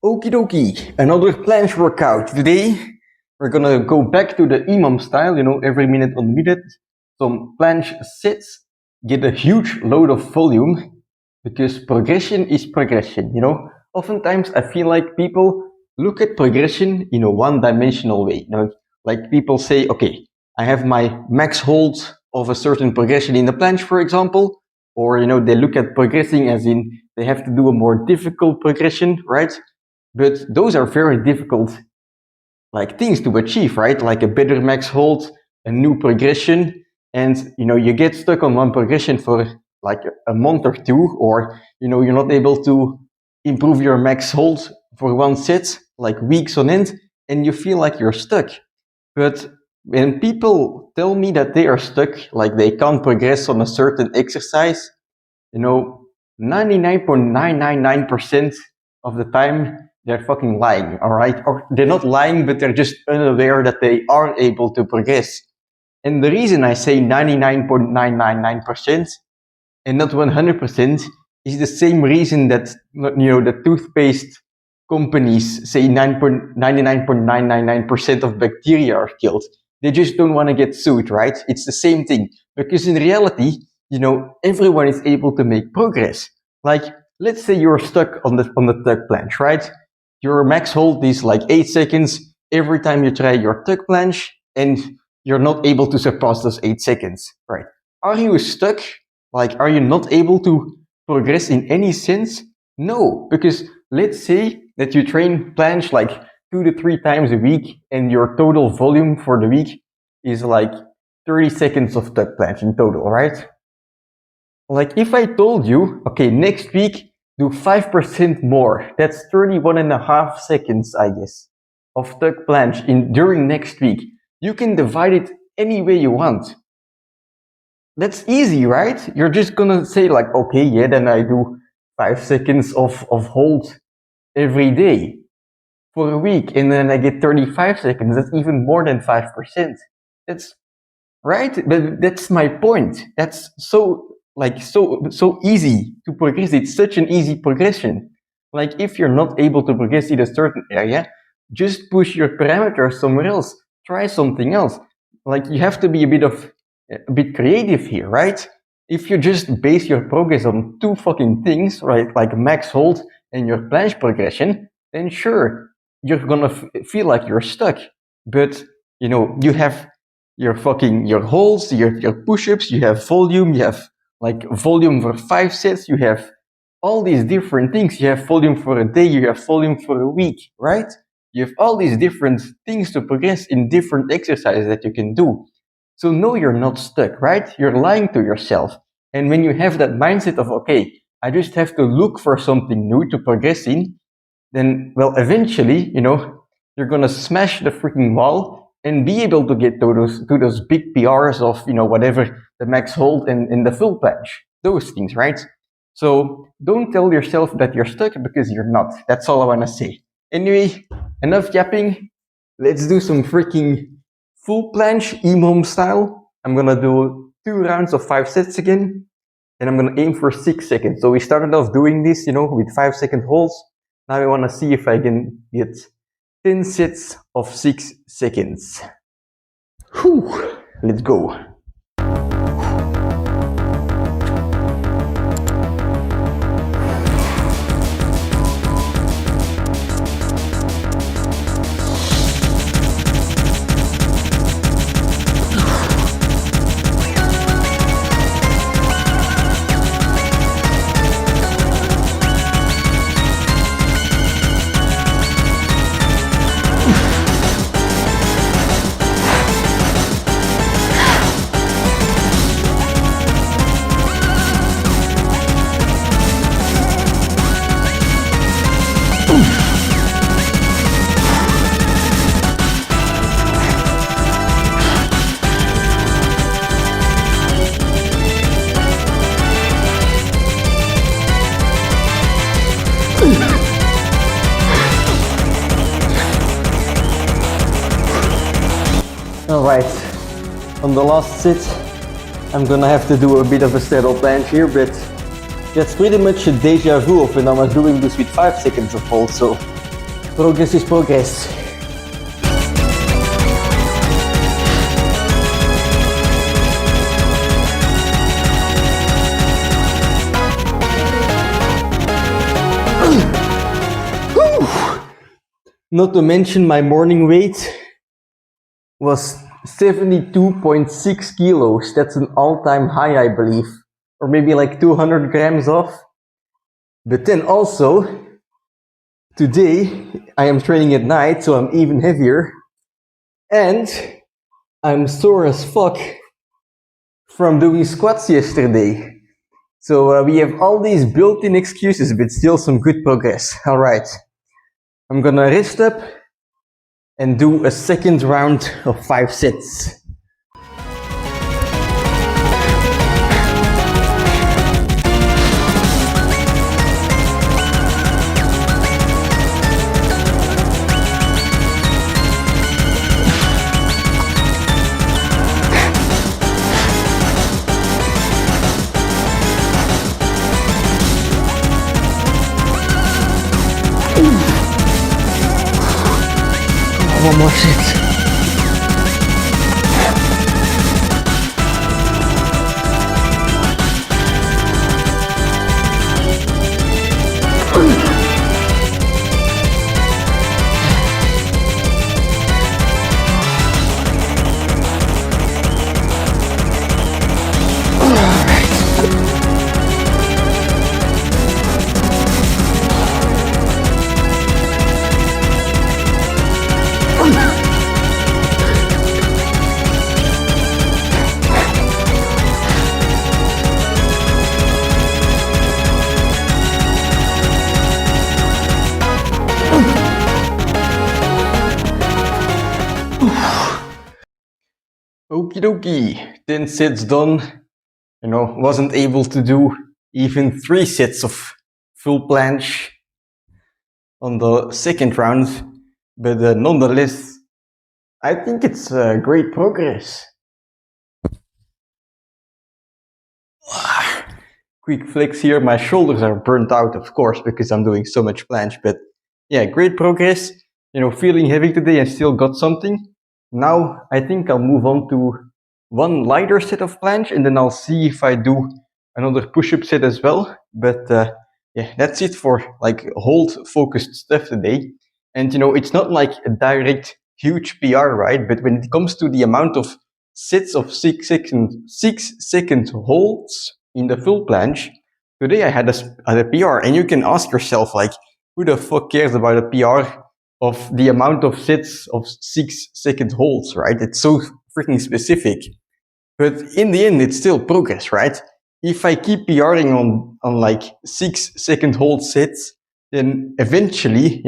Okie dokie, another planche workout. Today we're gonna go back to the imam style, every minute on minute. Some planche sits, get a huge load of volume, because progression is progression, Oftentimes I feel like people look at progression in a one-dimensional way. Like people say, okay, I have my max hold of a certain progression in the planche, for example, or they look at progressing as in they have to do a more difficult progression, right? But those are very difficult things to achieve, right? Like a better max hold, a new progression, and you get stuck on one progression for like a month or two, or you're not able to improve your max hold for one set, like weeks on end, and you feel like you're stuck. But when people tell me that they are stuck, like they can't progress on a certain exercise, 99.999% of the time they're fucking lying, all right? Or they're not lying, but they're just unaware that they are able to progress. And the reason I say 99.999% and not 100% is the same reason that the toothpaste companies say 99.999% of bacteria are killed. They just don't want to get sued, right? It's the same thing. Because in reality, everyone is able to make progress. Like, let's say you're stuck on the tuck planche, right? Your max hold is like 8 seconds every time you try your tuck planche, and you're not able to surpass those 8 seconds, right? Are you stuck? Like, are you not able to progress in any sense? No, because let's say that you train planche like 2 to 3 times a week, and your total volume for the week is like 30 seconds of tuck planche in total, right? Like if I told you, okay, next week do 5% more, that's 31.5 seconds, I guess, of tuck planche during next week. You can divide it any way you want. That's easy, right? You're just gonna say like, okay, yeah, then I do 5 seconds of hold every day for a week, and then I get 35 seconds. That's even more than 5%. That's right, but that's my point. That's so easy to progress. It's such an easy progression. Like if you're not able to progress in a certain area, just push your parameters somewhere else. Try something else. Like you have to be a bit creative here, right? If you just base your progress on 2 fucking things, right, like max hold and your planche progression, then sure, you're gonna feel like you're stuck. But you have your holds, your push-ups, you have volume, you have like volume for 5 sets, you have all these different things. You have volume for a day, you have volume for a week, right? You have all these different things to progress in different exercises that you can do. So no, you're not stuck, right? You're lying to yourself. And when you have that mindset of, okay, I just have to look for something new to progress in, then, well, eventually, you're gonna smash the freaking wall and be able to get to those big PRs of, whatever the max hold and the full planche, those things, right? So don't tell yourself that you're stuck, because you're not. That's all I want to say. Anyway, enough yapping. Let's do some freaking full planche imam style. I'm gonna do 2 rounds of 5 sets again, and I'm gonna aim for 6 seconds. So we started off doing this, with 5-second holds. Now I want to see if I can get 10 sets of 6 seconds. Whew, let's go. Alright, on the last sit, I'm gonna have to do a bit of a saddle planche here, but that's pretty much a deja vu of when I was doing this with 5 seconds of hold, so Progress is progress. Not to mention my morning weight was 72.6 kilos. That's an all-time high, I believe. Or maybe like 200 grams off. But then also, today I am training at night, so I'm even heavier. And I'm sore as fuck from doing squats yesterday. So we have all these built-in excuses, but still some good progress. All right. I'm gonna rest up and do a second round of 5 sets. One more set. Okie dokie, 10 sets done. Wasn't able to do even 3 sets of full planche on the second round, but nonetheless, I think it's great progress. Quick flex here, my shoulders are burnt out, of course, because I'm doing so much planche, but yeah, great progress. Feeling heavy today and still got something. Now I think I'll move on to one lighter set of planche, and then I'll see if I do another push-up set as well. But yeah, that's it for like hold focused stuff today. And it's not like a direct huge PR, right? But when it comes to the amount of sets of 6-second holds in the full planche, today I had a PR, and you can ask yourself, like, who the fuck cares about a PR of the amount of sets of 6-second holds, right? It's so freaking specific. But in the end, it's still progress, right? If I keep PRing on like 6-second hold sets, then eventually,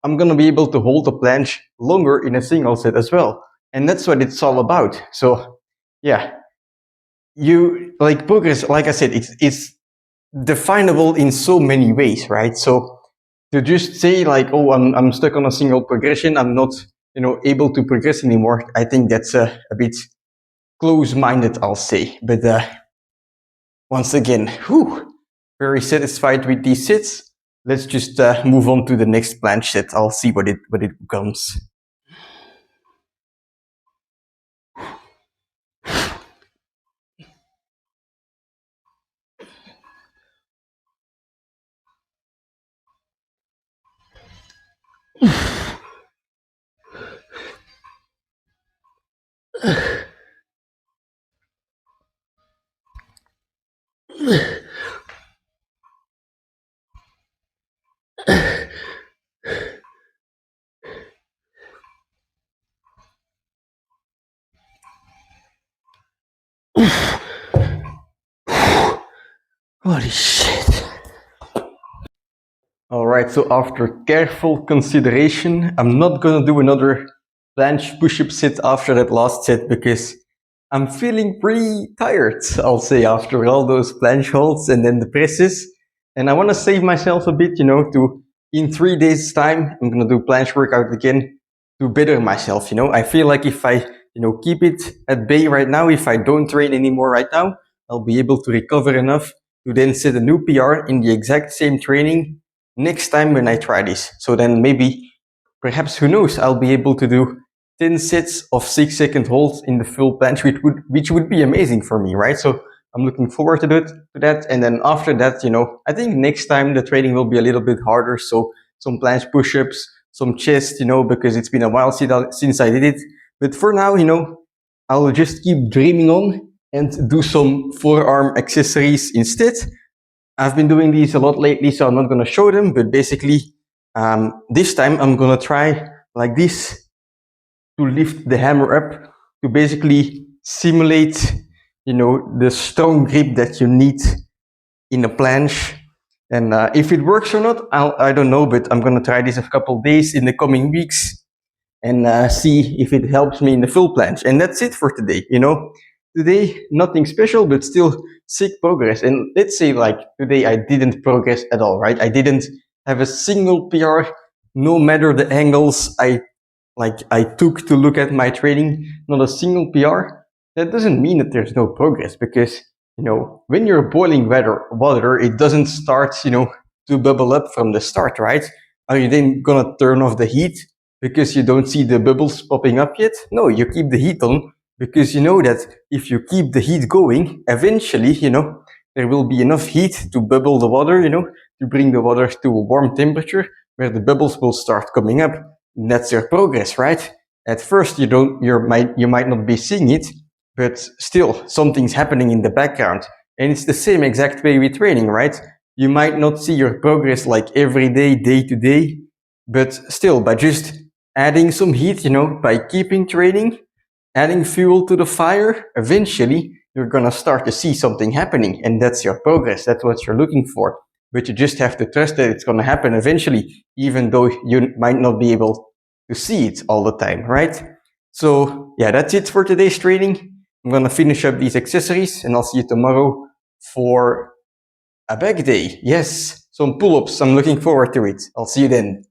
I'm gonna be able to hold the planche longer in a single set as well. And that's what it's all about. So yeah, progress, like I said, it's definable in so many ways, right? So to just say like, oh, I'm stuck on a single progression, I'm not, able to progress anymore, I think that's a bit close-minded, I'll say. But once again, very satisfied with these sets. Let's just move on to the next planche set. I'll see what it becomes. Holy shit. Alright, so after careful consideration, I'm not gonna do another planche push-up set after that last set because I'm feeling pretty tired, I'll say, after all those planche holds and then the presses. And I want to save myself a bit, to in 3 days' time, I'm gonna do planche workout again to better myself, I feel like if I, keep it at bay right now, if I don't train anymore right now, I'll be able to recover enough to then set a new PR in the exact same training next time when I try this. So then maybe, perhaps, who knows, I'll be able to do 10 sets of 6-second holds in the full planche, which would be amazing for me, right? So I'm looking forward to that. And then after that, I think next time the training will be a little bit harder. So some planche push-ups, some chest, because it's been a while since I did it. But for now, I'll just keep dreaming on and do some forearm accessories instead. I've been doing these a lot lately, so I'm not going to show them, but basically, this time I'm going to try like this to lift the hammer up to basically simulate, the strong grip that you need in a planche. And if it works or not, I don't know, but I'm going to try this a couple days in the coming weeks and see if it helps me in the full planche. And that's it for today. Today, nothing special, but still sick progress. And let's say like today I didn't progress at all, right? I didn't have a single PR, no matter the angles I took to look at my training, not a single PR. That doesn't mean that there's no progress, because when you're boiling water, it doesn't start to bubble up from the start, right? Are you then gonna turn off the heat because you don't see the bubbles popping up yet? No, you keep the heat on, because you know that if you keep the heat going, eventually there will be enough heat to bubble the water, to bring the water to a warm temperature where the bubbles will start coming up. That's your progress, right? At first you might not be seeing it, but still something's happening in the background. And it's the same exact way with training, right? You might not see your progress like every day, day to day, but still by just adding some heat, by keeping training, adding fuel to the fire, eventually you're gonna start to see something happening, and that's your progress. That's what you're looking for. But you just have to trust that it's gonna happen eventually, even though you might not be able to see it all the time, right? So yeah, that's it for today's training. I'm gonna finish up these accessories, and I'll see you tomorrow for a back day. Yes, some pull-ups. I'm looking forward to it. I'll see you then.